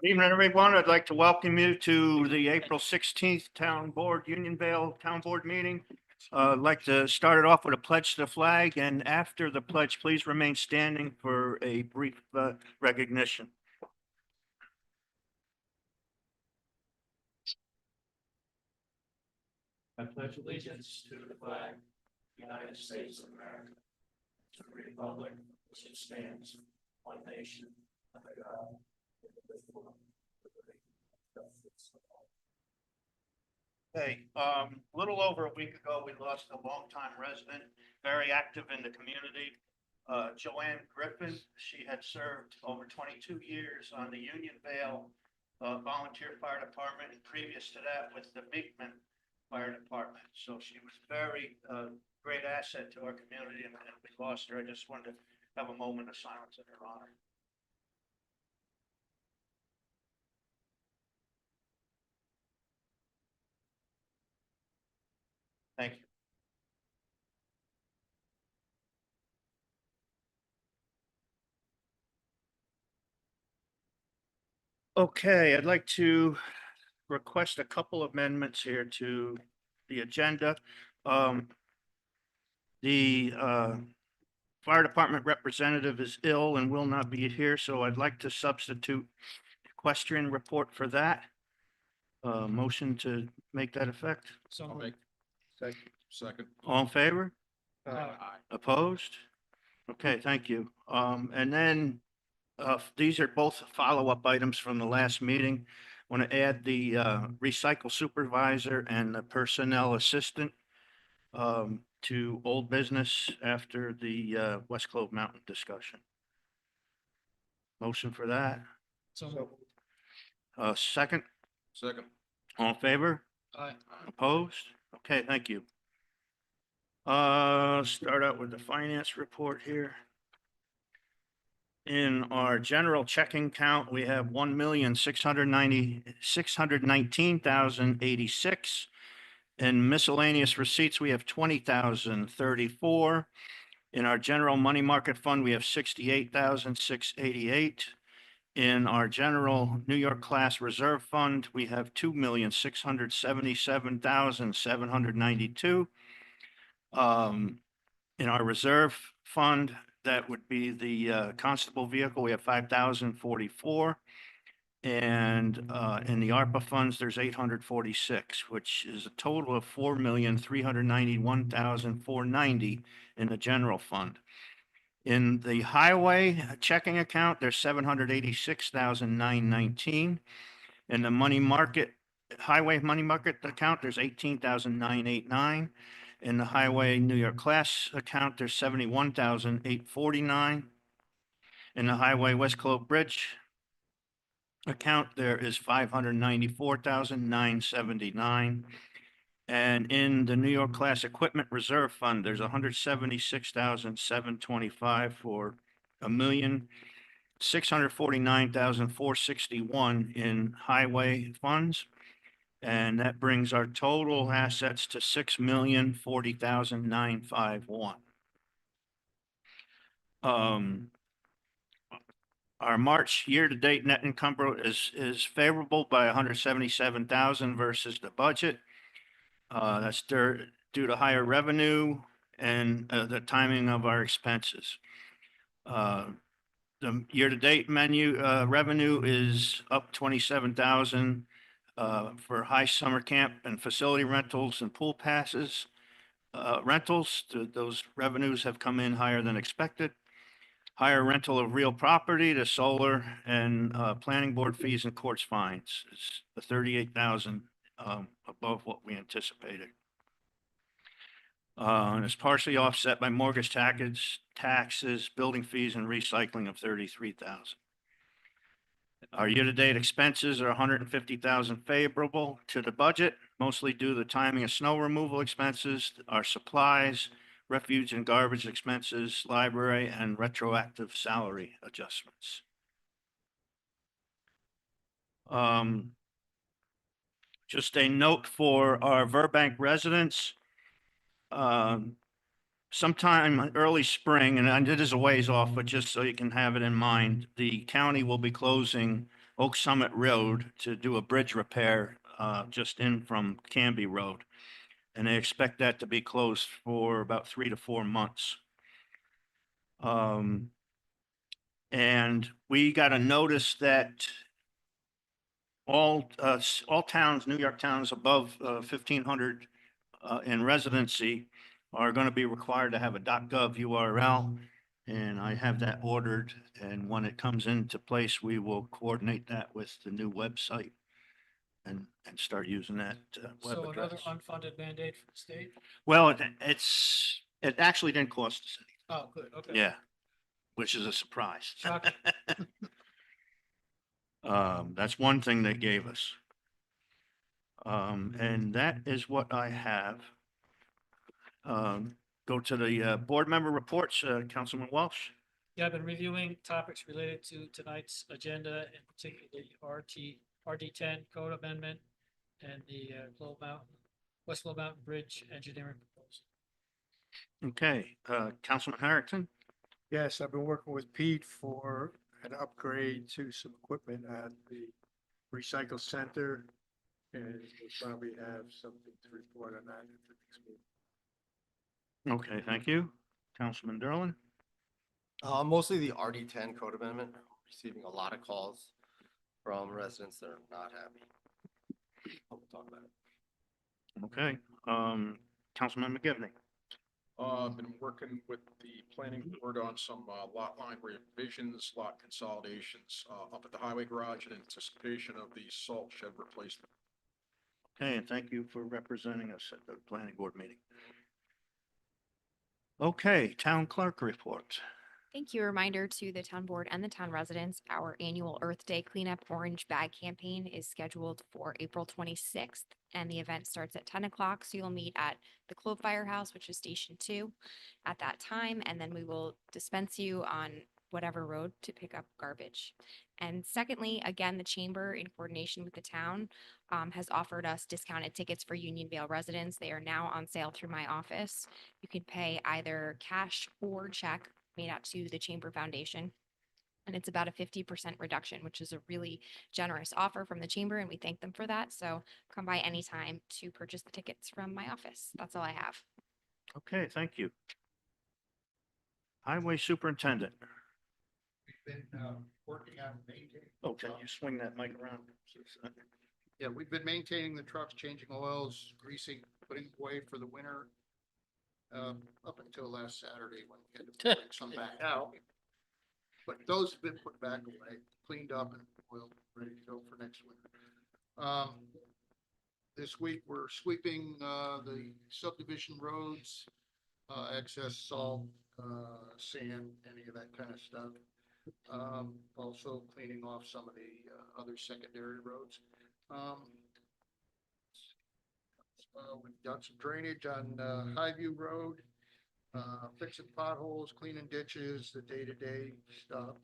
Evening, everyone. I'd like to welcome you to the April 16th Town Board, Unionville Town Board meeting. I'd like to start it off with a pledge to the flag, and after the pledge, please remain standing for a brief recognition. I pledge allegiance to the flag, United States of America, to the republic which stands, one nation, under God, indivisible, with liberty and justice for all. Hey, a little over a week ago, we lost a longtime resident, very active in the community. Joanne Griffin, she had served over 22 years on the Unionville Volunteer Fire Department, and previous to that with the Beekman Fire Department. So she was very great asset to our community, and we lost her. I just wanted to have a moment of silence in her honor. Thank you. Okay, I'd like to request a couple amendments here to the agenda. The fire department representative is ill and will not be here, so I'd like to substitute equestrian report for that. Motion to make that effect. So moved. Second. All in favor? Aye. Opposed? Okay, thank you. And then these are both follow-up items from the last meeting. Want to add the recycle supervisor and the personnel assistant to old business after the West Clove Mountain discussion. Motion for that. So moved. Second, Second. all in favor? Aye. Opposed? Okay, thank you. Start out with the finance report here. In our general checking account, we have 1,619,086. In miscellaneous receipts, we have 20,034. In our general money market fund, we have 68,688. In our general New York class reserve fund, we have 2,677,792. In our reserve fund, that would be the constable vehicle, we have 5,044. And in the ARPA funds, there's 846, which is a total of 4,391,490 in the general fund. In the highway checking account, there's 786,919. In the money market, highway money market account, there's 18,989. In the highway New York class account, there's 71,849. In the highway West Clove Bridge account, there is 594,979. And in the New York class equipment reserve fund, there's 176,725 for 1,649,461 in highway funds. And that brings our total assets to 6,040,951. Our March year-to-date net income is favorable by 177,000 versus the budget. That's due to higher revenue and the timing of our expenses. The year-to-date revenue is up 27,000 for high summer camp and facility rentals and pool passes. Rentals, those revenues have come in higher than expected. Higher rental of real property to solar and planning board fees and courts fines is the 38,000 above what we anticipated. And it's partially offset by mortgage taxes, building fees, and recycling of 33,000. Our year-to-date expenses are 150,000 favorable to the budget, mostly due to the timing of snow removal expenses, our supplies, refuge and garbage expenses, library, and retroactive salary adjustments. Just a note for our Burbank residents. Sometime early spring, and it is a ways off, but just so you can have it in mind, the county will be closing Oak Summit Road to do a bridge repair, just in from Canby Road. And they expect that to be closed for about 3 to 4 months. And we got a notice that all towns, New York towns above 1,500 in residency are going to be required to have a .gov URL. And I have that ordered, and when it comes into place, we will coordinate that with the new website and start using that web So another address. unfunded mandate from the state? Well, it actually didn't cost us Oh, good, okay. any. Yeah, which is a surprise. Shocking. That's one thing they gave us. And that is what I have. Go to the board member reports, Councilman Welsh. Yeah, I've been reviewing topics related to tonight's agenda, in particular the RD10 code amendment and the West Globe Mountain Bridge engineering proposal. Okay, Councilman Harrington. Yes, I've been working with Pete for an upgrade to some equipment at the recycle center. And we'll probably have something to report on that at the next meeting. Okay, thank you. Councilman Derlin. Mostly the RD10 code amendment, receiving a lot of calls from residents that are not happy. We'll talk about it. Okay, Councilman McGivney. Been working with the planning board on some lot line revisions, lot consolidations up at the highway garage in anticipation of the salt shed replacement. Okay, and thank you for representing us at the planning board meeting. Okay, town clerk report. Thank you. A reminder to the town board and the town residents, our annual Earth Day Cleanup Orange Bag campaign is scheduled for April 26th, and the event starts at 10 o'clock. So you'll meet at the Clove Firehouse, which is Station 2 at that time, and then we will dispense you on whatever road to pick up garbage. And secondly, again, the chamber, in coordination with the town, has offered us discounted tickets for Unionville residents. They are now on sale through my office. You can pay either cash or check made out to the Chamber Foundation. And it's about a 50% reduction, which is a really generous offer from the Chamber, and we thank them for that. So come by anytime to purchase the tickets from my office. That's all I have. Okay, thank you. Highway Superintendent. We've been working on maintaining. Oh, can you swing that mic around? Yeah, we've been maintaining the trucks, changing oils, greasing, putting away for the winter. Up until last Saturday when we had to bring some back out. But those have been put back away, cleaned up and oiled, ready to go for next winter. This week, we're sweeping the subdivision roads, excess salt, sand, any of that kind of stuff. Also cleaning off some of the other secondary roads. We've done some drainage on Highview Road, fixing potholes, cleaning ditches, the day-to-day stuff.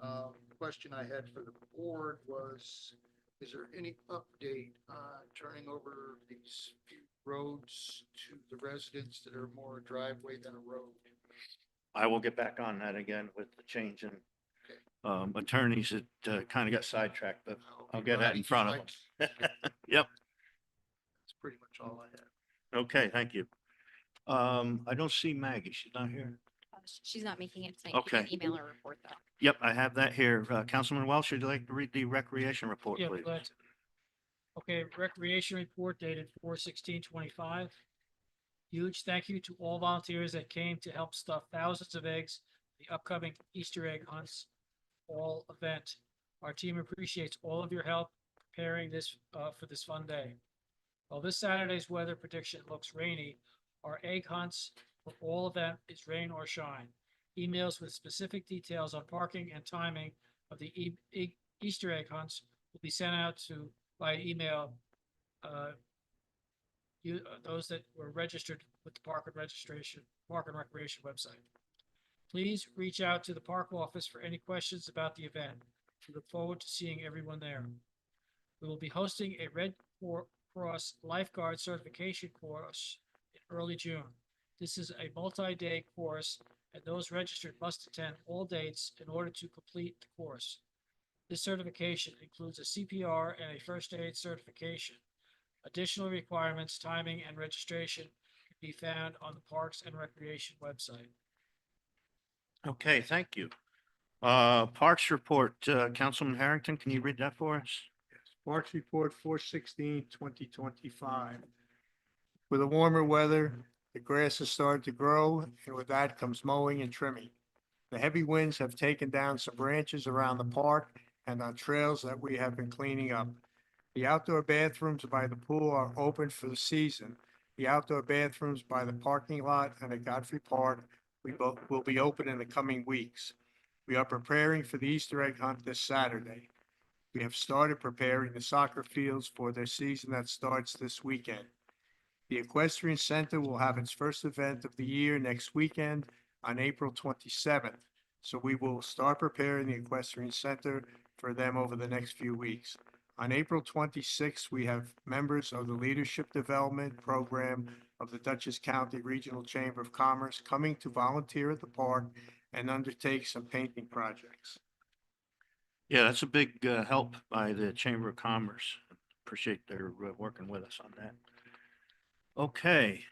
The question I had for the board was, is there any update on turning over these few roads to the residents that are more a driveway than a road? I will get back on that again with the change in attorneys that kind of got sidetracked, but I'll get that in front of them. Yep. That's pretty much all I have. Okay, thank you. I don't see Maggie. She's not here. She's not making it tonight. You can Okay. email her report though. Yep, I have that here. Councilman Welsh, would you like to read the recreation report, Yeah, please? glad to. Okay, recreation report dated 4/16/25. Huge thank you to all volunteers that came to help stuff thousands of eggs, the upcoming Easter egg hunts fall event. Our team appreciates all of your help preparing this for this fun day. While this Saturday's weather prediction looks rainy, our egg hunts for all event is rain or shine. Emails with specific details on parking and timing of the Easter egg hunts will be sent out to by email. Those that were registered with the Park and Recreation website. Please reach out to the park office for any questions about the event. We look forward to seeing everyone there. We will be hosting a Red Cross lifeguard certification course in early June. This is a multi-day course, and those registered must attend all dates in order to complete the course. This certification includes a CPR and a first aid certification. Additional requirements, timing, and registration can be found on the Parks and Recreation website. Okay, thank you. Parks report, Councilman Harrington, can you read that for us? Parks Report 4/16/2025. With the warmer weather, the grass has started to grow, and with that comes mowing and trimming. The heavy winds have taken down some branches around the park and on trails that we have been cleaning up. The outdoor bathrooms by the pool are open for the season. The outdoor bathrooms by the parking lot and at Godfrey Park will be open in the coming weeks. We are preparing for the Easter egg hunt this Saturday. We have started preparing the soccer fields for their season that starts this weekend. The Equestrian Center will have its first event of the year next weekend on April 27th. So we will start preparing the Equestrian Center for them over the next few weeks. On April 26th, we have members of the Leadership Development Program of the Dutchess County Regional Chamber of Commerce coming to volunteer at the park and undertake some painting projects. Yeah, that's a big help by the Chamber of Commerce. Appreciate their working with us on that. Okay.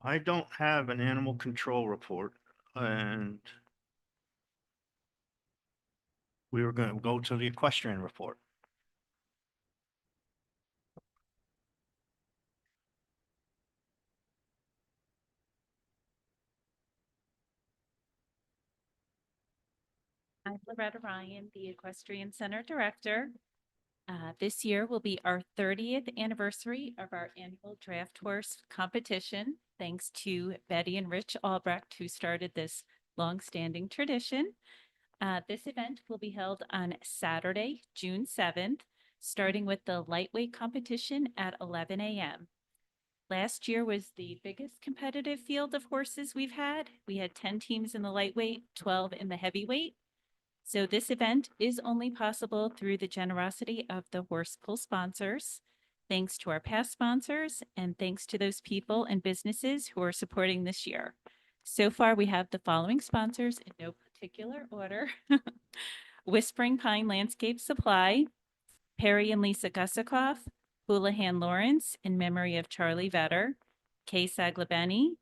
I don't have an animal control report, and we were going to go to the equestrian report. I'm Loretta Ryan, the Equestrian Center Director. This year will be our 30th anniversary of our annual draft horse competition, thanks to Betty and Rich Albrecht, who started this longstanding tradition. This event will be held on Saturday, June 7th, starting with the lightweight competition at 11 a.m. Last year was the biggest competitive field of horses we've had. We had 10 teams in the lightweight, 12 in the heavyweight. So this event is only possible through the generosity of the horse pool sponsors. Thanks to our past sponsors and thanks to those people and businesses who are supporting this year. So far, we have the following sponsors in no particular order. Whispering Pine Landscape Supply, Perry and Lisa Gusikoff, Houlihan Lawrence in memory of Charlie Vetter, Kay Saglabeni,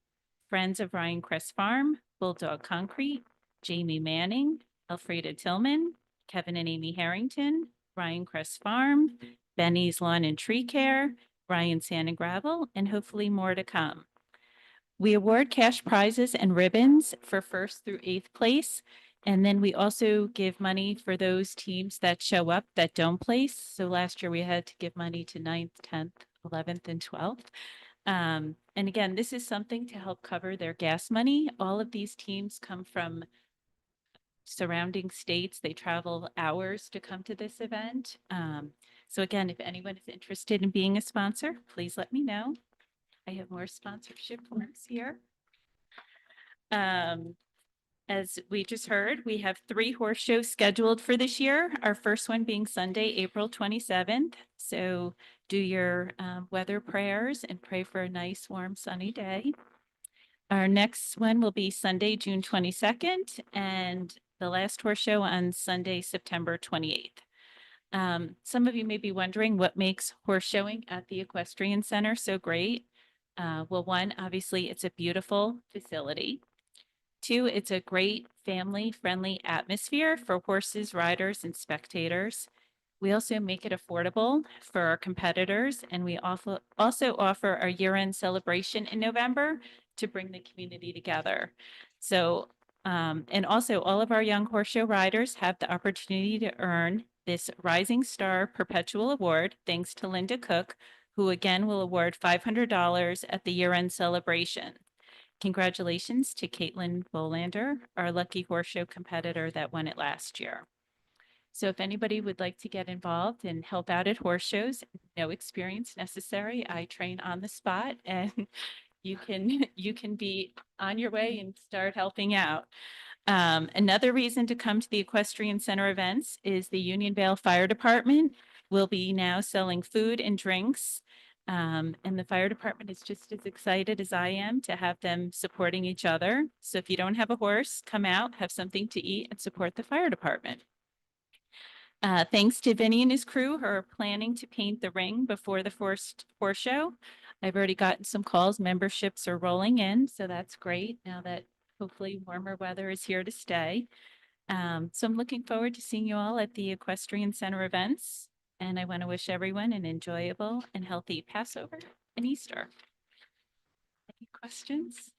Friends of Ryan Crest Farm, Bulldog Concrete, Jamie Manning, Elfrida Tillman, Kevin and Amy Harrington, Ryan Crest Farm, Benny's Lawn and Tree Care, Ryan Sand and Gravel, and hopefully more to come. We award cash prizes and ribbons for 1st through 8th place. And then we also give money for those teams that show up that don't place. So last year we had to give money to 9th, 10th, 11th, and 12th. And again, this is something to help cover their gas money. All of these teams come from surrounding states. They travel hours to come to this event. So again, if anyone is interested in being a sponsor, please let me know. I have more sponsorship forms here. As we just heard, we have 3 horse shows scheduled for this year. Our first one being Sunday, April 27th. So do your weather prayers and pray for a nice, warm, sunny day. Our next one will be Sunday, June 22nd, and the last horse show on Sunday, September 28th. Some of you may be wondering what makes horse showing at the Equestrian Center so great. Well, one, obviously, it's a beautiful facility. 2, it's a great family-friendly atmosphere for horses, riders, and spectators. We also make it affordable for our competitors, and we also offer our year-end celebration in November to bring the community together. So, and also all of our young horse show riders have the opportunity to earn this Rising Star Perpetual Award, thanks to Linda Cook, who again will award $500 at the year-end celebration. Congratulations to Caitlin Bolander, our lucky horse show competitor that won it last year. So if anybody would like to get involved and help out at horse shows, no experience necessary. I train on the spot and you can be on your way and start helping out. Another reason to come to the Equestrian Center events is the Unionville Fire Department will be now selling food and drinks And the fire department is just as excited as I am to have them supporting each other. So if you don't have a horse, come out, have something to eat, and support the fire department. Thanks to Vinny and his crew who are planning to paint the ring before the first horse show. I've already gotten some calls. Memberships are rolling in, so that's great now that hopefully warmer weather is here to stay. So I'm looking forward to seeing you all at the Equestrian Center events. And I want to wish everyone an enjoyable and healthy Passover and Easter. Any questions?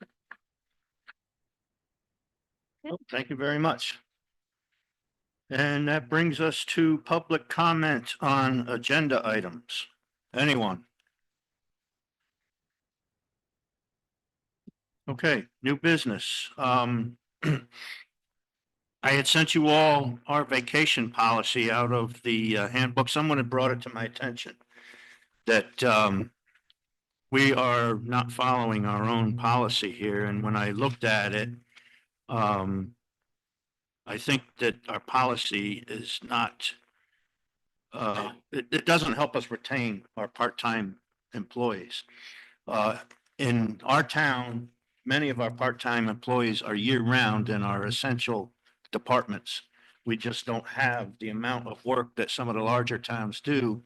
Well, thank you very much. And that brings us to public comment on agenda items. Anyone? Okay, new business. I had sent you all our vacation policy out of the handbook. Someone had brought it to my attention that we are not following our own policy here. And when I looked at it, I think that our policy is not, it doesn't help us retain our part-time employees. In our town, many of our part-time employees are year-round in our essential departments. We just don't have the amount of work that some of the larger towns do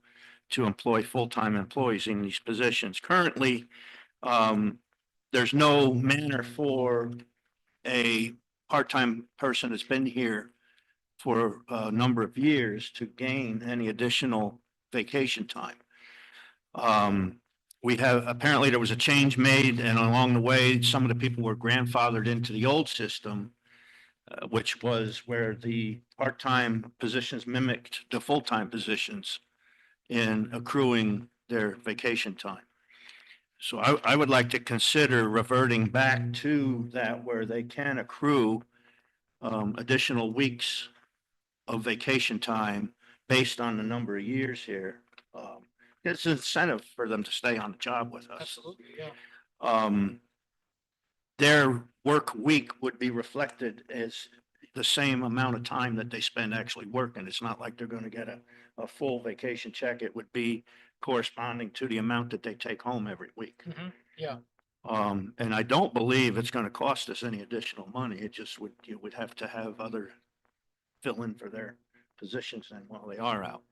to employ full-time employees in these positions. Currently, there's no manner for a part-time person that's been here for a number of years to gain any additional vacation time. We have, apparently there was a change made, and along the way, some of the people were grandfathered into the old system, which was where the part-time positions mimicked the full-time positions in accruing their vacation time. So I would like to consider reverting back to that where they can accrue additional weeks of vacation time based on the number of years here. It's an incentive for them to stay on the job with us. Absolutely, yeah. Their work week would be reflected as the same amount of time that they spend actually working. It's not like they're going to get a full vacation check. It would be corresponding to the amount that they take home every week. Yeah. And I don't believe it's going to cost us any additional money. It just would, you would have to have other fill in for their positions then while they are out.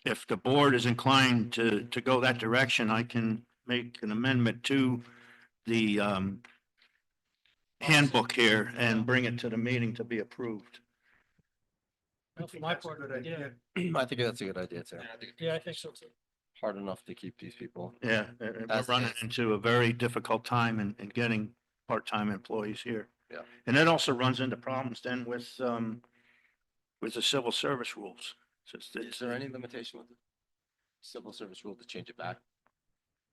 If the board is inclined to go that direction, I can make an amendment to the handbook here and bring it to the meeting to be approved. Well, for my part, yeah, I think that's a good idea too. yeah, I think so too. Hard enough to keep these people. Yeah, we're That's- running into a very difficult time in getting part-time employees here. Yeah. And that also runs into problems then with the civil service rules. Is there any limitation with the civil service rule to change it back?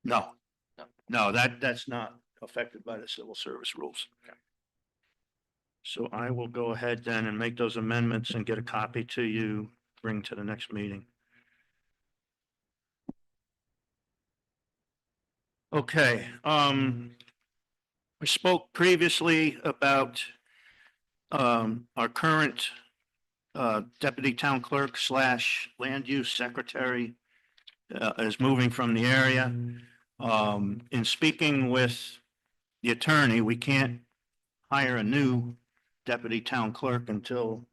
No, No. no, that's not affected by the civil service rules. Okay. So I will go ahead then and make those amendments and get a copy to you, bring to the next meeting. Okay, we spoke previously about our current deputy town clerk slash land use secretary is moving from the area. In speaking with the attorney, we can't hire a new deputy town clerk until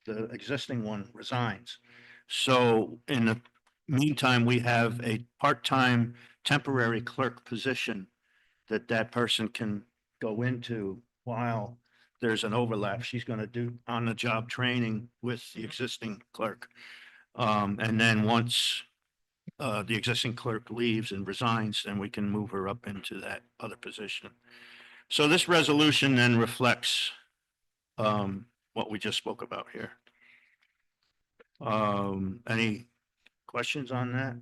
the existing one resigns. So in the meantime, we have a part-time temporary clerk position that person can go into while there's an overlap. She's going to do on-the-job training with the existing clerk. And then once the existing clerk leaves and resigns, then we can move her up into that other position. So this resolution then reflects what we just spoke about here. Any questions on that?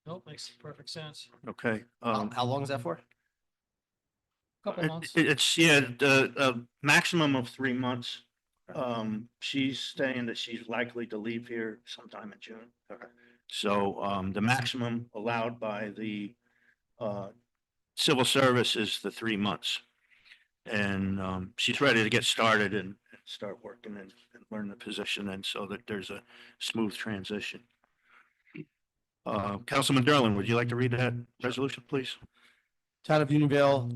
Nope, makes perfect sense. Okay. How long is that for? Couple months. It's, yeah, the maximum of 3 months. She's saying that she's likely to leave here sometime in June. Okay. So, the maximum allowed by the, civil service is the 3 months. And, she's ready to get started and start working and learn the position, and so that there's a smooth transition. Councilman Derlin, would you like to read that resolution, please? Town of Unionville,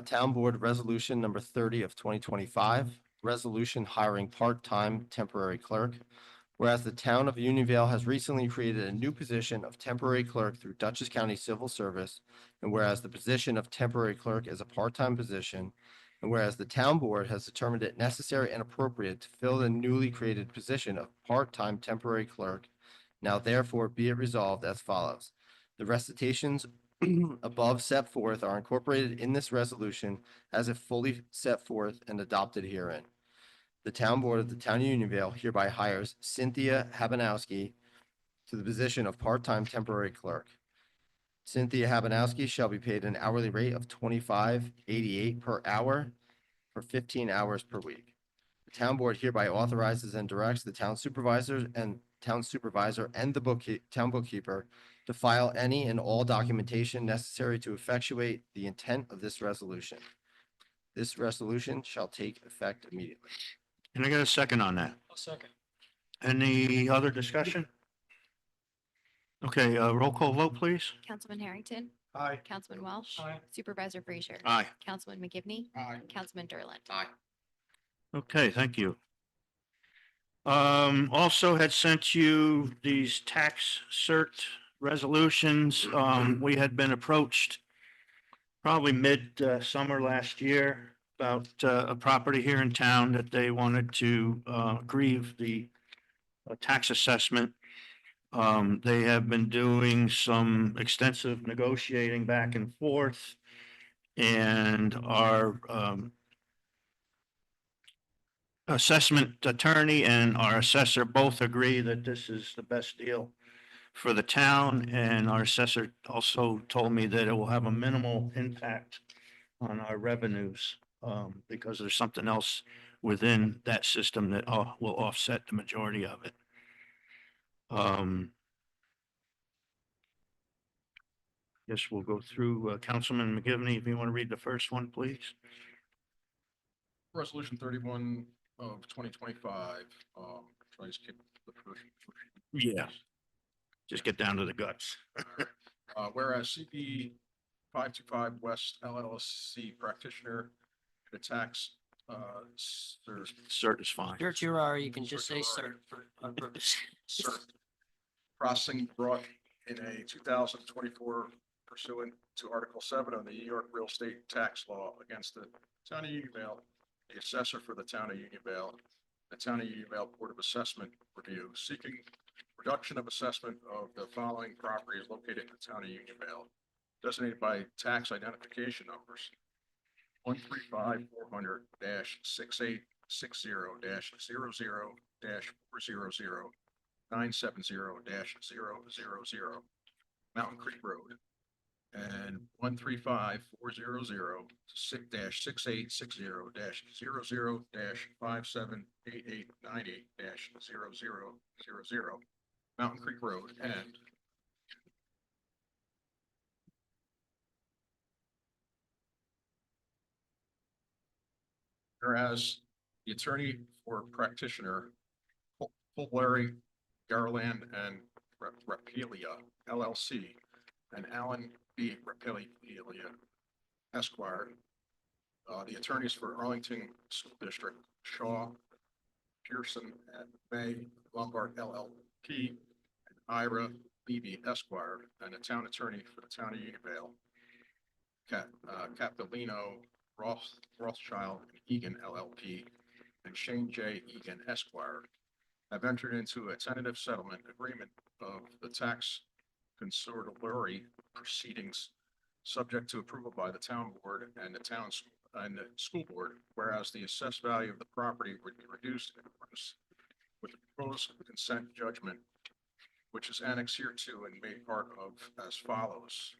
Town Board Resolution number 30 of 2025, resolution hiring part-time temporary clerk. Whereas the town of Unionville has recently created a new position of temporary clerk through Dutchess County Civil Service, and whereas the position of temporary clerk is a part-time position, and whereas the town board has determined it necessary and appropriate to fill the newly created position of part-time temporary clerk, now therefore be it resolved as follows. The recitations above set forth are incorporated in this resolution as if fully set forth and adopted herein. The town board of the town of Unionville hereby hires Cynthia Habanowski to the position of part-time temporary clerk. Cynthia Habanowski shall be paid an hourly rate of $25.88 per hour for 15 hours per week. The town board hereby authorizes and directs the town supervisor and the town bookkeeper to file any and all documentation necessary to effectuate the intent of this resolution. This resolution shall take effect immediately. Can I get a second on that? A second. Any other discussion? Okay, roll call vote, please. Councilman Harrington, Aye. Councilman Welsh, Aye. Supervisor Frazier, Aye. Councilman McGivney, Aye. Councilman Derlin. Okay, thank you. Also had sent you these tax cert resolutions. We had been approached probably mid-summer last year about a property here in town that they wanted to grieve the tax assessment. They have been doing some extensive negotiating back and forth, and our assessment attorney and our assessor both agree that this is the best deal for the town, and our assessor also told me that it will have a minimal impact on our revenues, because there's something else within that system that will offset the majority of it. Guess we'll go through, Councilman McGivney, if you want to read the first one, please. Resolution 31 of 2025. Try to skip the first. Yeah. Just get down to the guts. Whereas CP 525 West LLC practitioner the tax, Cert is fine. Certiorari, you can just say cert for our purpose. processing brought in a 2024 pursuant to Article 7 of the New York Real Estate Tax Law against the Town of Unionville, the assessor for the Town of Unionville, the Town of Unionville Board of Assessment review, seeking reduction of assessment of the following properties located in the Town of Unionville, designated by tax identification numbers 135-400-6860-00-400-970-000 Mountain Creek Road, and 135-400-6860-00-578890-0000 Mountain Creek Road, and whereas the attorney for practitioner Larry Garland and Rapelia LLC and Alan B. Rapelia Esquire, the attorneys for Arlington School District Shaw, Pearson, and May Lombard LLP, and Ira Levy Esquire, and the town attorney for the Town of Unionville, Capitolino Rothschild and Egan LLP, and Shane J. Egan Esquire, have entered into a tentative settlement agreement of the tax consortium proceedings, subject to approval by the town board and the school board, whereas the assessed value of the property would be reduced in accordance with the proposed consent judgment, which is annexed hereto and made part of as follows.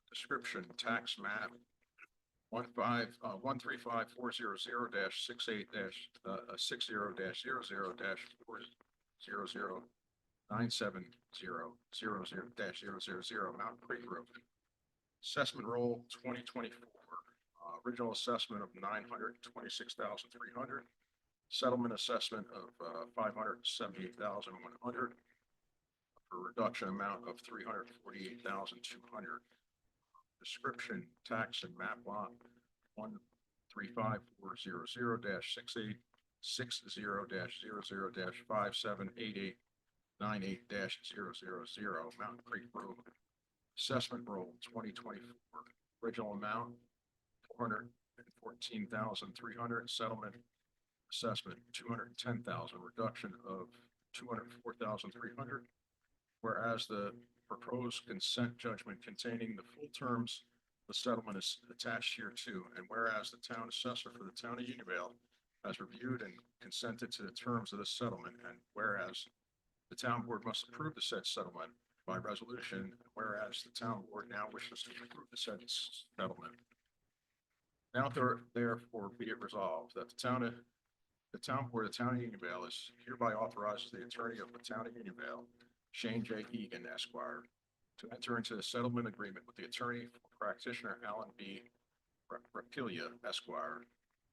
Description: tax map 135-400-68-60-00-970-000-000 Mountain Creek Road. Assessment roll 2024. Original assessment of $926,300. Settlement assessment of $578,100. for a reduction amount of $348,200. Description, tax and map lot 1354000-60-00-578898-000 Mountain Creek Road. Assessment roll 2024. Original amount $414,300. Settlement assessment $210,000. Reduction of $204,300. Whereas the proposed consent judgment containing the full terms of the settlement is attached here too, and whereas the town assessor for the town of Unionville has reviewed and consented to the terms of the settlement, and whereas the town board must approve the said settlement by resolution, whereas the town board now wishes to approve the said settlement. Now therefore be it resolved that the town board of the town of Unionville is hereby authorizes the attorney of the town of Unionville, Shane J. Egan, Esquire, to enter into a settlement agreement with the attorney for practitioner Alan B. Rapilia, Esquire,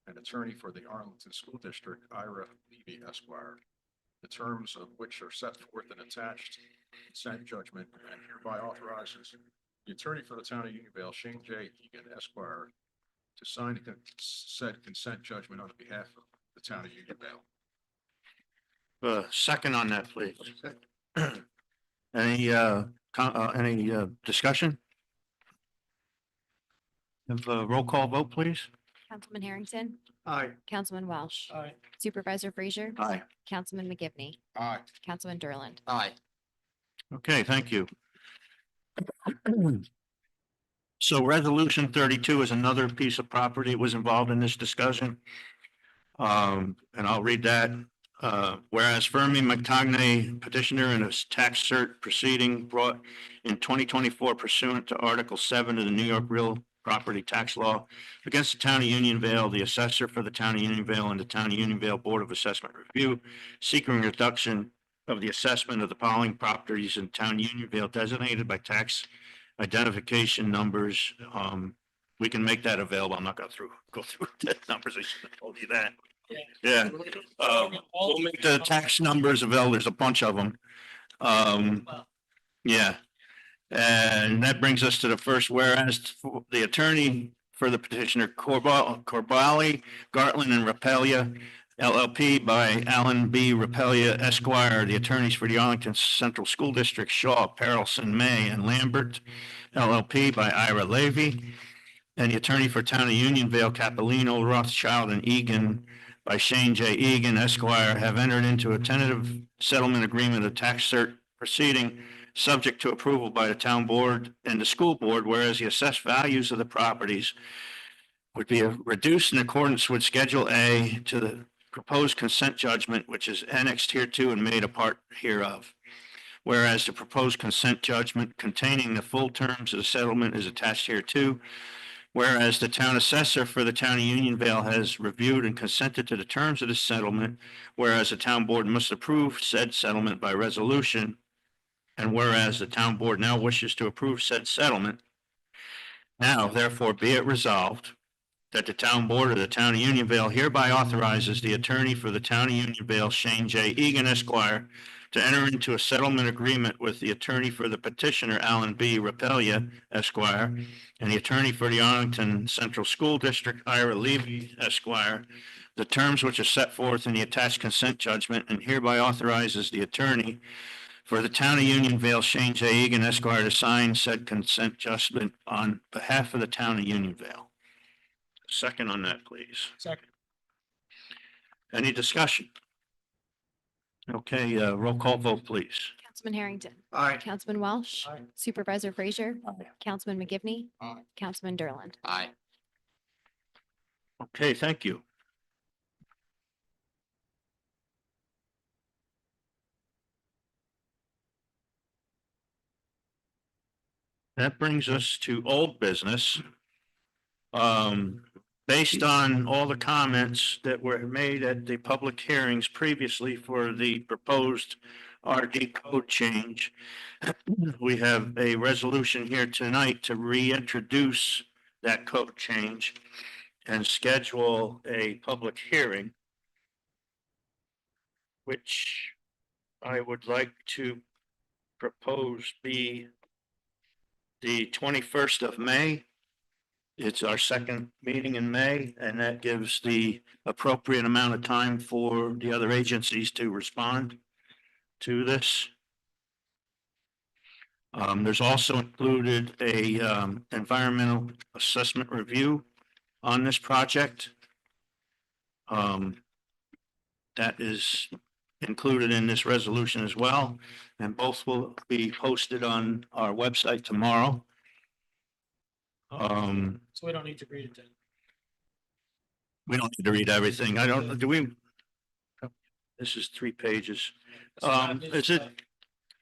and attorney for the Arlington School District, Ira Levy, Esquire, the terms of which are set forth in attached consent judgment, and hereby authorizes the attorney for the town of Unionville, Shane J. Egan, Esquire, to sign the said consent judgment on behalf of the town of Unionville. Second on that, please. Any discussion? Have a roll call vote, please. Councilman Harrington, Aye. Councilman Welsh, Aye. Supervisor Frazier, Aye. Councilman McGivney, Aye. Councilman Derland. Aye. Okay, thank you. So resolution 32 is another piece of property that was involved in this discussion. And I'll read that. Whereas Fermi McTognay petitioner in a tax cert proceeding brought in 2024 pursuant to Article 7 of the New York Real Property Tax Law against the town of Unionville, the assessor for the town of Unionville, and the town of Unionville Board of Assessment Review, seeking reduction of the assessment of the following properties in town of Unionville designated by tax identification numbers. We can make that available. I'm not going to go through the numbers. I should have told you that. Yeah. We'll make the tax numbers available. There's a bunch of them. Yeah. And that brings us to the first whereas the attorney for the petitioner Corbali, Gartland and Rapelia LLP by Alan B. Rapelia Esquire, the attorneys for the Arlington Central School District, Shaw, Perelson, May, and Lambert LLP by Ira Levy, and the attorney for town of Unionville, Capolino, Rothschild, and Egan by Shane J. Egan Esquire have entered into a tentative settlement agreement of tax cert proceeding subject to approval by the town board and the school board, whereas the assessed values of the properties would be reduced in accordance with Schedule A to the proposed consent judgment, which is annexed hereto and made a part hereof. Whereas the proposed consent judgment containing the full terms of the settlement is attached hereto. Whereas the town assessor for the town of Unionville has reviewed and consented to the terms of the settlement, whereas the town board must approve said settlement by resolution, and whereas the town board now wishes to approve said settlement, now therefore be it resolved that the town board of the town of Unionville hereby authorizes the attorney for the town of Unionville, Shane J. Egan Esquire, to enter into a settlement agreement with the attorney for the petitioner, Alan B. Rapelia Esquire, and the attorney for the Arlington Central School District, Ira Levy Esquire, the terms which are set forth in the attached consent judgment, and hereby authorizes the attorney for the town of Unionville, Shane J. Egan Esquire, to sign said consent judgment on behalf of the town of Unionville. Second on that, please. Second. Any discussion? Okay, roll call vote, please. Councilman Harrington, Aye. Councilman Welsh, Aye. Supervisor Frazier, Councilman McGivney, Aye. Councilman Derland. Aye. Okay, thank you. That brings us to old business. Based on all the comments that were made at the public hearings previously for the proposed RD code change, we have a resolution here tonight to reintroduce that code change and schedule a public hearing, which I would like to proposed be the 21st of May. It's our second meeting in May, and that gives the appropriate amount of time for the other agencies to respond to this. There's also included a environmental assessment review on this project. That is included in this resolution as well, and both will be posted on our website tomorrow. So we don't need to read it then. We don't need to read everything. I don't, do we? This is 3 pages. So that Is it,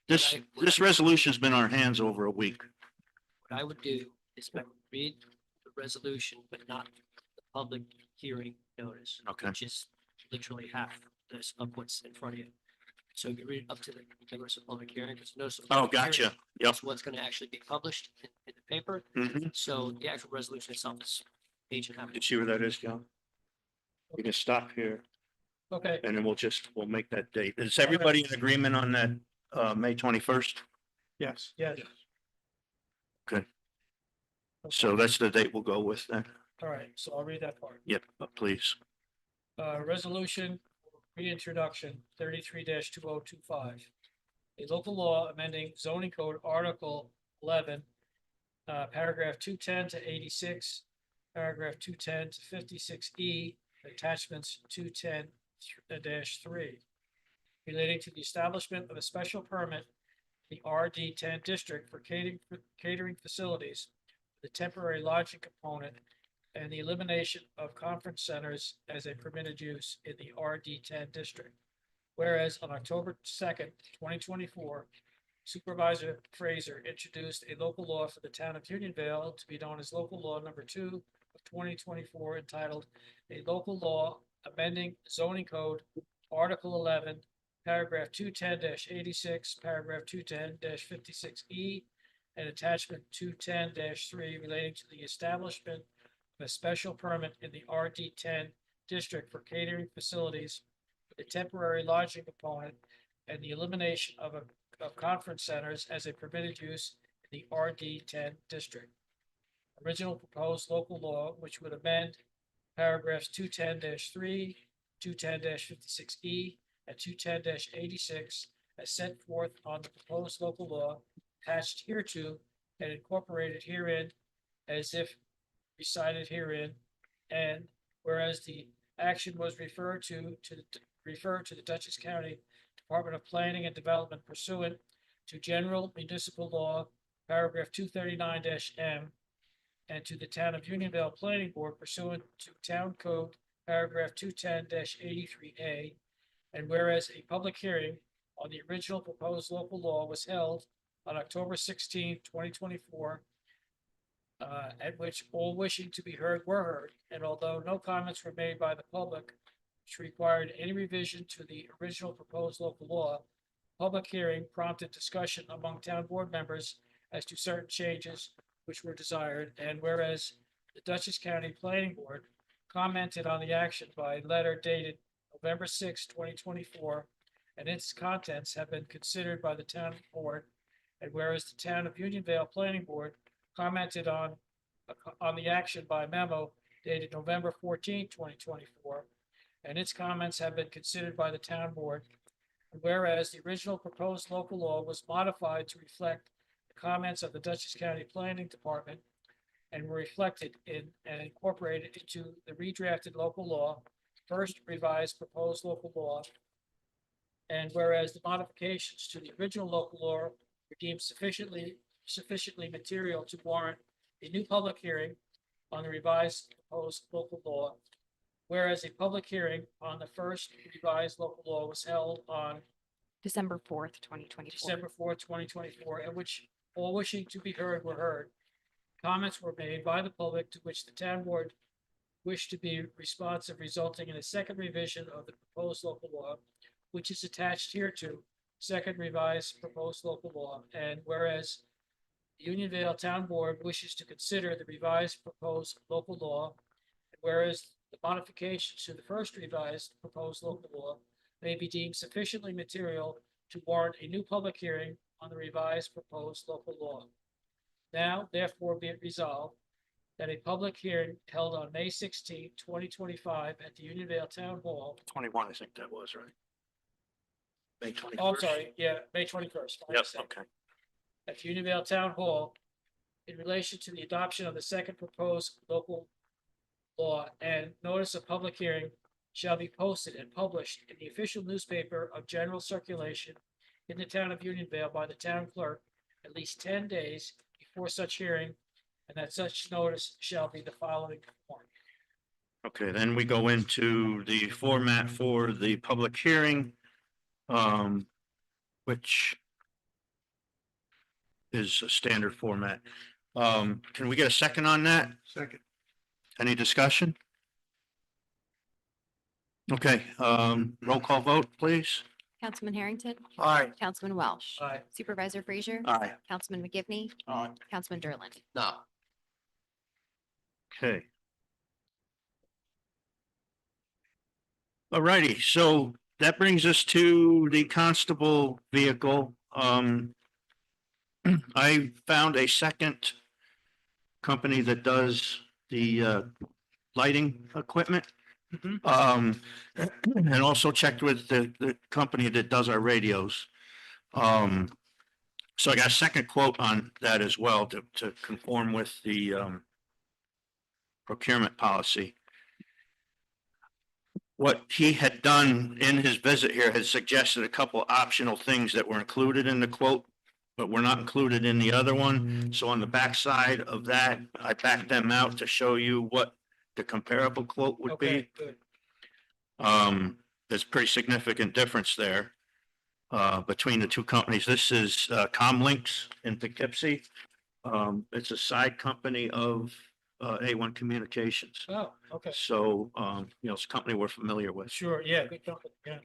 this resolution's been in our hands over a week. What I would do is I would read the resolution, but not the public hearing notice. Okay. Which is literally half this of what's in front of you. So you read up to the notice of public hearing, because notice of. Oh, public hearing gotcha. Yep. is what's gonna actually be published in the paper. Mhm. So the actual resolution itself is page and a half. You see where that is, John? We can stop here Okay, and then we'll make that date. Is everybody in agreement on that, May 21st? Yes. yes. So that's the date we'll go with then. All right, so I'll read that part. Yep, please. Resolution reintroduction 33-2025. A local law amending zoning code article 11, paragraph 210 to 86, paragraph 210 to 56E, attachments 210-3, relating to the establishment of a special permit, the RD 10 district for catering facilities, the temporary lodging component, and the elimination of conference centers as a permitted use in the RD 10 district. Whereas on October 2nd, 2024, Supervisor Fraser introduced a local law for the town of Unionville to be known as Local Law Number 2 of 2024, entitled A Local Law Amending Zoning Code, Article 11, Paragraph 210-86, Paragraph 210-56E, and Attachment 210-3, relating to the establishment of a special permit in the RD 10 district for catering facilities with a temporary lodging component, and the elimination of conference centers as a permitted use in the RD 10 district. Original proposed local law, which would amend paragraphs 210-3, 210-56E, and 210-86 as set forth on the proposed local law attached hereto and incorporated herein as if recited herein. And whereas the action was referred to the Dutchess County Department of Planning and Development pursuant to General Municipal Law, paragraph 239-M, and to the Town of Unionville Planning Board pursuant to Town Code, paragraph 210-83A. And whereas a public hearing on the original proposed local law was held on October 16, 2024, at which all wishing to be heard were heard, and although no comments were made by the public which required any revision to the original proposed local law, public hearing prompted discussion among town board members as to certain changes which were desired, and whereas the Dutchess County Planning Board commented on the action by letter dated November 6, 2024, and its contents have been considered by the town board, and whereas the Town of Unionville Planning Board commented on the action by memo dated November 14, 2024, and its comments have been considered by the town board. And whereas the original proposed local law was modified to reflect the comments of the Dutchess County Planning Department and were reflected in and incorporated into the redrafted local law, first revised proposed local law. And whereas the modifications to the original local law were deemed sufficiently material to warrant a new public hearing on the revised proposed local law. Whereas a public hearing on the first revised local law was held on December 4th, 2024. December 4th, 2024, at which all wishing to be heard were heard. Comments were made by the public to which the town board wished to be responsive, resulting in a second revision of the proposed local law, which is attached hereto, second revised proposed local law. And whereas the Unionville Town Board wishes to consider the revised proposed local law, and whereas the modifications to the first revised proposed local law may be deemed sufficiently material to warrant a new public hearing on the revised proposed local law. Now, therefore, be it resolved that a public hearing held on May 16, 2025, at the Unionville Town Hall. 21, I think that was, right? May 21st. Oh, I'm sorry, yeah, May 21st. my Yep, mistake. okay. At the Unionville Town Hall in relation to the adoption of the second proposed local law, and notice of public hearing shall be posted and published in the official newspaper of general circulation in the town of Unionville by the town clerk at least 10 days before such hearing, and that such notice shall be the following form. Okay, then we go into the format for the public hearing, which is a standard format. Can we get a second on that? Second. Any discussion? Okay, roll call vote, please. Councilman Harrington, Aye. Councilman Welsh, Aye. Supervisor Frazier, Aye. Councilman McGivney, Aye. Councilman Derland. No. Okay. All righty, so that brings us to the constable vehicle. I found a second company that does the lighting equipment. And also checked with the company that does our radios. So I got a second quote on that as well to conform with the procurement policy. What he had done in his visit here had suggested a couple optional things that were included in the quote, but were not included in the other one. So on the back side of that, I backed them out to show you what the comparable quote would be. Okay, good. There's a pretty significant difference there between the two companies. This is Comlinks in Poughkeepsie. It's a side company of A1 Communications. Oh, okay, So, it's a company we're familiar with. sure, yeah, good company, yeah.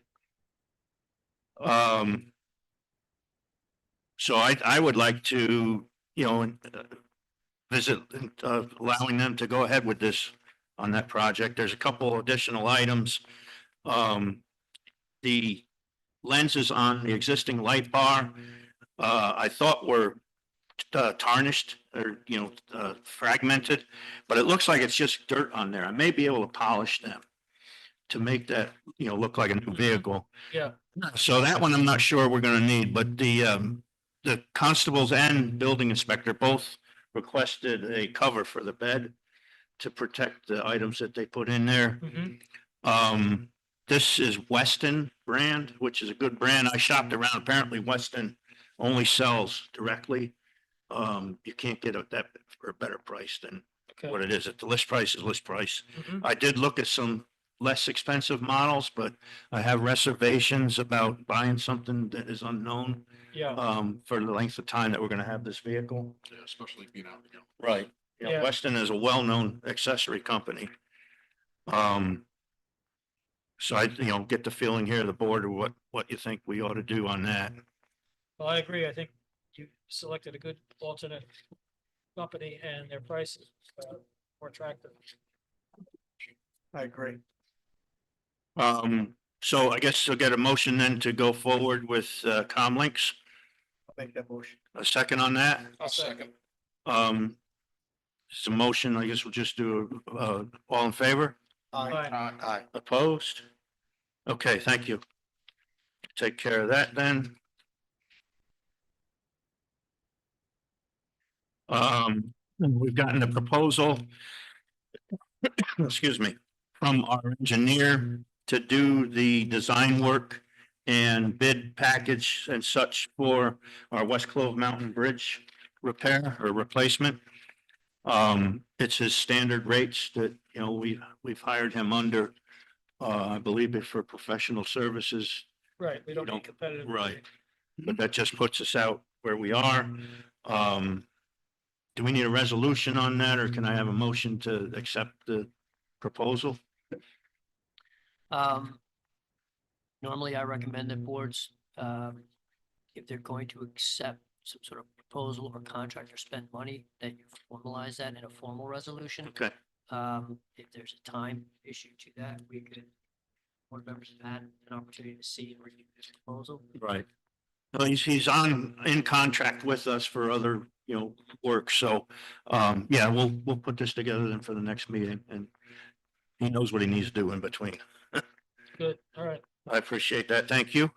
So I would like to, visit, allowing them to go ahead with this on that project. There's a couple additional items. The lenses on the existing light bar, I thought were tarnished or, fragmented, but it looks like it's just dirt on there. I may be able to polish them to make that, look like a new vehicle. Yeah. So that one I'm not sure we're gonna need, but the constables and building inspector both requested a cover for the bed to protect the items that they put in there. Mhm. This is Weston brand, which is a good brand. I shopped around. Apparently Weston only sells directly. You can't get that for a better price than Okay. what it is. At the list price is list price. Mhm. I did look at some less expensive models, but I have reservations about buying something that is unknown, Yeah, for the length of time that we're gonna have this vehicle. Yeah, especially being out, Right. Yeah. Weston is a well-known accessory company. So I, get the feeling here, the board, or what you think we ought to do on that. well, I agree. I think you selected a good alternate company and their prices more attractive. I agree. So I guess you'll get a motion then to go forward with, Comlinks. I'll make that motion. A second on that? I'll second. It's a motion. I guess we'll just do, all in favor? Aye. Aye. Aye. Opposed? Okay, thank you. Take care of that then. We've gotten a proposal, excuse me, from our engineer to do the design work and bid package and such for our West Clove Mountain Bridge repair or replacement. It's his standard rates that, we've hired him under, I believe it for professional services. Right, we don't don't- need competitive. Right. But that just puts us out where we are. Do we need a resolution on that, or can I have a motion to accept the proposal? Normally I recommend that boards, if they're going to accept some sort of proposal or contract or spend money, that you formalize that in a formal resolution. Okay, If there's a time issue to that, we could, board members have had an opportunity to see and review this proposal. right. Well, he's in contract with us for other, work. So, yeah, we'll put this together then for the next meeting, and he knows what he needs to do in between. Good, all right. I appreciate that. Thank you.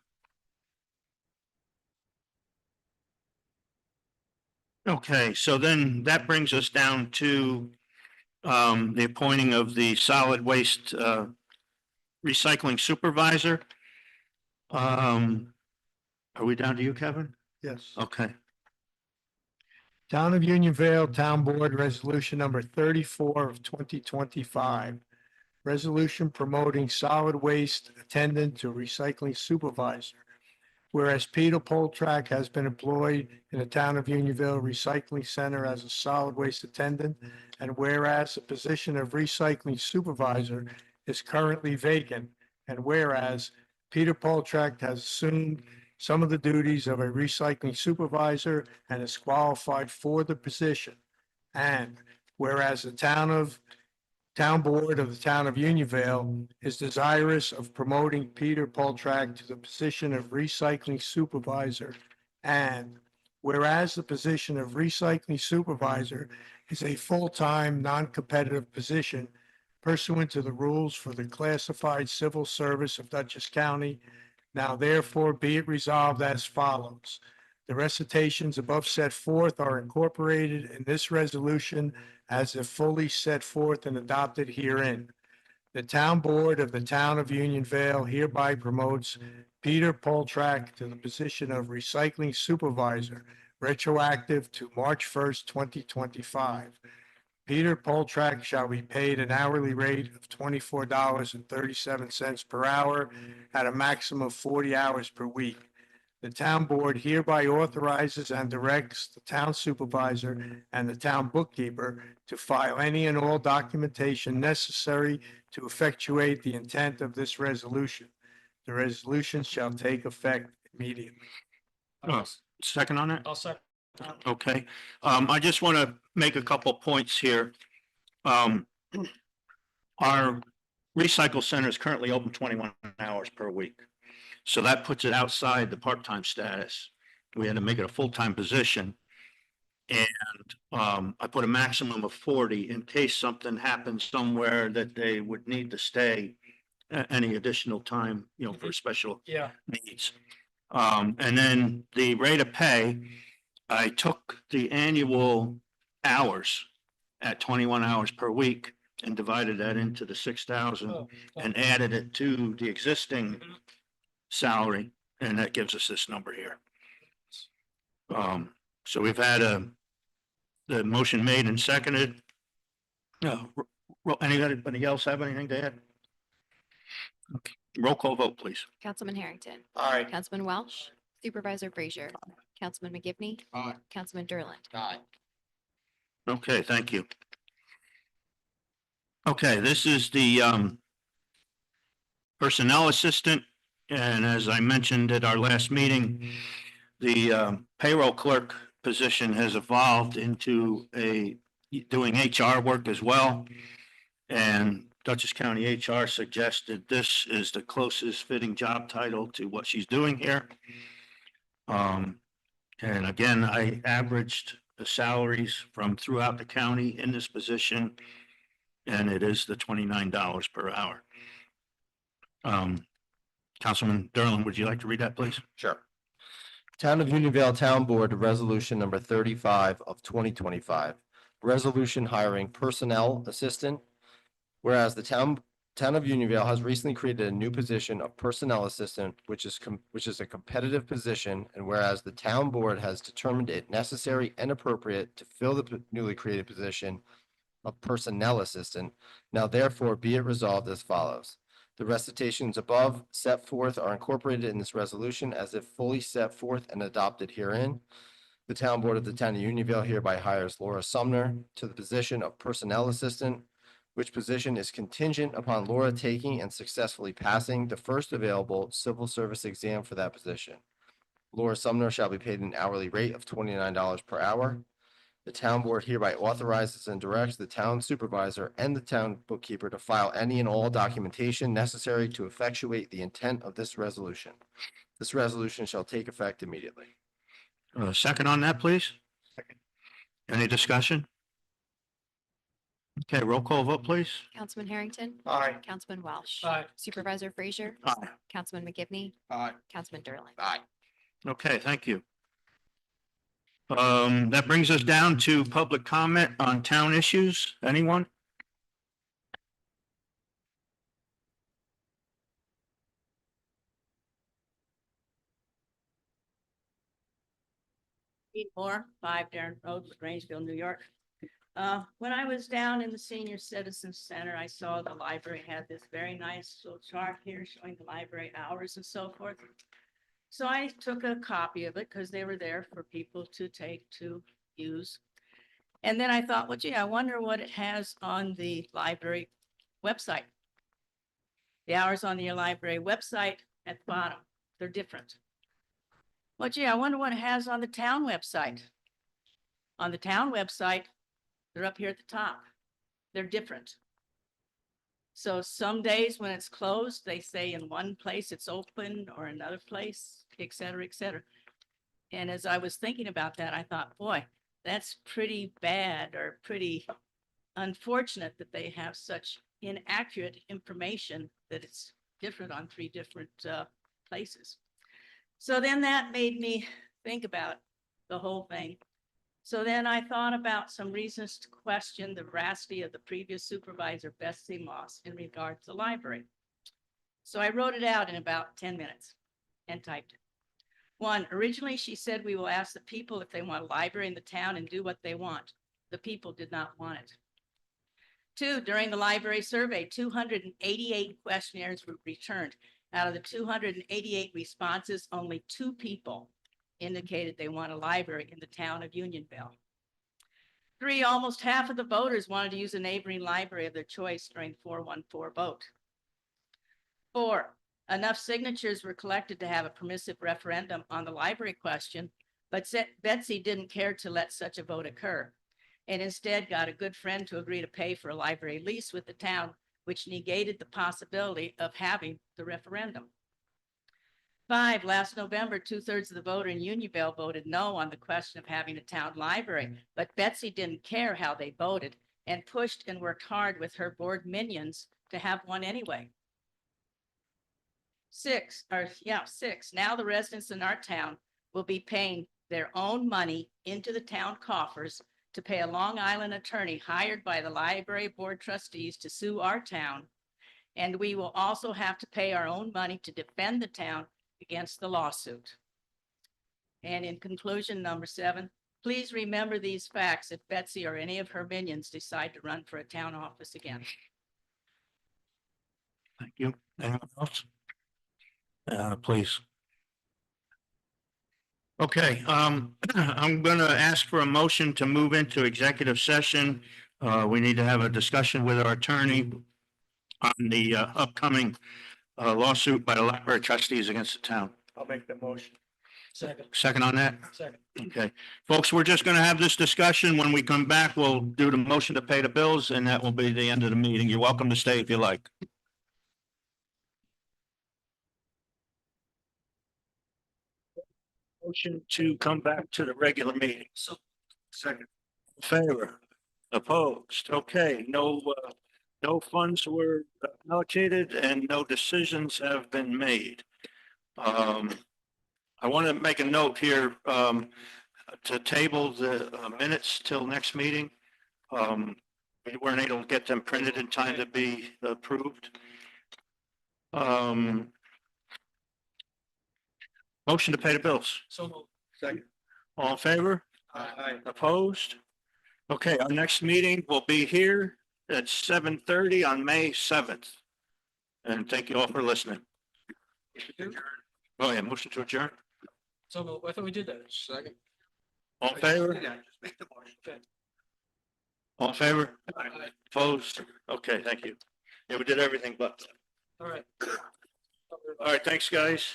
Okay, so then that brings us down to the appointing of the solid waste recycling supervisor. Are we down to you, Kevin? Yes. Okay, Town of Unionville Town Board Resolution number 34 of 2025. Resolution promoting solid waste attendant to recycling supervisor. Whereas Peter Poltrak has been employed in the Town of Unionville Recycling Center as a solid waste attendant, and whereas the position of recycling supervisor is currently vacant, and whereas Peter Poltrak has assumed some of the duties of a recycling supervisor and is qualified for the position. And whereas the Town Board of the Town of Unionville is desirous of promoting Peter Poltrak to the position of recycling supervisor. And whereas the position of recycling supervisor is a full-time, non-competitive position pursuant to the rules for the classified civil service of Dutchess County, now therefore be it resolved as follows. The recitations above set forth are incorporated in this resolution as if fully set forth and adopted herein. The Town Board of the Town of Unionville hereby promotes Peter Poltrak to the position of Recycling Supervisor, retroactive to March 1st, 2025. Peter Poltrak shall be paid an hourly rate of $24.37 per hour at a maximum of 40 hours per week. The town board hereby authorizes and directs the town supervisor and the town bookkeeper to file any and all documentation necessary to effectuate the intent of this resolution. The resolution shall take effect immediately. second on that? I'll second. Okay, I just want to make a couple points here. Our recycle center is currently open 21 hours per week. So that puts it outside the part-time status. We had to make it a full-time position. And I put a maximum of 40 in case something happens somewhere that they would need to stay any additional time, for special Yeah, needs. And then the rate of pay, I took the annual hours at 21 hours per week and divided that into the 6,000 oh, and added it to the existing salary, and that gives us this number here. So we've had the motion made and seconded. Anybody else have anything to add? Okay. Roll call vote, please. Councilman Harrington. Aye. Councilman Welsh. Supervisor Frazier. Councilman McGivney. Aye. Councilman Derland. Aye. Okay, thank you. Okay, this is the personnel assistant. And as I mentioned at our last meeting, the payroll clerk position has evolved into doing HR work as well. And Dutchess County HR suggested this is the closest fitting job title to what she's doing here. And again, I averaged the salaries from throughout the county in this position, and it is the $29 per hour. Councilman Derlin, would you like to read that, please? Sure. Town of Unionville Town Board Resolution number 35 of 2025. Resolution hiring personnel assistant. Whereas the town of Unionville has recently created a new position of personnel assistant, which is a competitive position, and whereas the town board has determined it necessary and appropriate to fill the newly created position of personnel assistant, now therefore be it resolved as follows. The recitations above set forth are incorporated in this resolution as if fully set forth and adopted herein. The town board of the town of Unionville hereby hires Laura Sumner to the position of personnel assistant, which position is contingent upon Laura taking and successfully passing the first available civil service exam for that position. Laura Sumner shall be paid an hourly rate of $29 per hour. The town board hereby authorizes and directs the town supervisor and the town bookkeeper to file any and all documentation necessary to effectuate the intent of this resolution. This resolution shall take effect immediately. Second on that, please? Any discussion? Okay, roll call vote, please. Councilman Harrington. Aye. Councilman Welsh. Aye. Supervisor Frazier. Aye. Councilman McGivney. Aye. Councilman Derlin. Aye. Okay, thank you. That brings us down to public comment on town issues. Anyone? Pete Moore, 5 Darren Road, Grangeville, New York. When I was down in the Senior Citizen Center, I saw the library had this very nice little chart here showing the library hours and so forth. So I took a copy of it because they were there for people to take to use. And then I thought, well, gee, I wonder what it has on the library website. The hours on the library website at the bottom, they're different. Well, gee, I wonder what it has on the town website. On the town website, they're up here at the top. They're different. So some days when it's closed, they say in one place it's open or another place, et cetera, et cetera. And as I was thinking about that, I thought, boy, that's pretty bad or pretty unfortunate that they have such inaccurate information that it's different on 3 different places. So then that made me think about the whole thing. So then I thought about some reasons to question the veracity of the previous supervisor, Betsy Moss, in regard to the library. So I wrote it out in about 10 minutes and typed it. 1, originally she said we will ask the people if they want a library in the town and do what they want. The people did not want it. 2, during the library survey, 288 questionnaires were returned. Out of the 288 responses, only 2 people indicated they want a library in the town of Unionville. 3, almost half of the voters wanted to use a neighboring library of their choice during the 414 vote. 4, enough signatures were collected to have a permissive referendum on the library question, but Betsy didn't care to let such a vote occur, and instead got a good friend to agree to pay for a library lease with the town, which negated the possibility of having the referendum. 5, last November, 2/3 of the voter in Unionville voted no on the question of having a town library, but Betsy didn't care how they voted and pushed and worked hard with her board minions to have one anyway. 6, now the residents in our town will be paying their own money into the town coffers to pay a Long Island attorney hired by the library board trustees to sue our town. And we will also have to pay our own money to defend the town against the lawsuit. And in conclusion, number 7, please remember these facts if Betsy or any of her minions decide to run for a town office again. Thank you. Anyone else? Please. Okay, I'm gonna ask for a motion to move into executive session. We need to have a discussion with our attorney on the upcoming lawsuit by the library trustees against the town. I'll make the motion. Second on that? Second. Okay, folks, we're just gonna have this discussion. When we come back, we'll do the motion to pay the bills, and that will be the end of the meeting. You're welcome to stay if you like. Motion to come back to the regular meeting. So, second. Favor, opposed, okay, no funds were allocated and no decisions have been made. I want to make a note here, to table the minutes till next meeting. We weren't able to get them printed in time to be approved. Motion to pay the bills. So moved. Second. All in favor? Aye. Opposed? Okay, our next meeting will be here at 7:30 on May 7th. And thank you all for listening. Oh, yeah, motion to adjourn. So moved. I thought we did that. Second. All in favor? Just make the motion. All in favor? Opposed? Okay, thank you. Yeah, we did everything but. All right. All right, thanks, guys.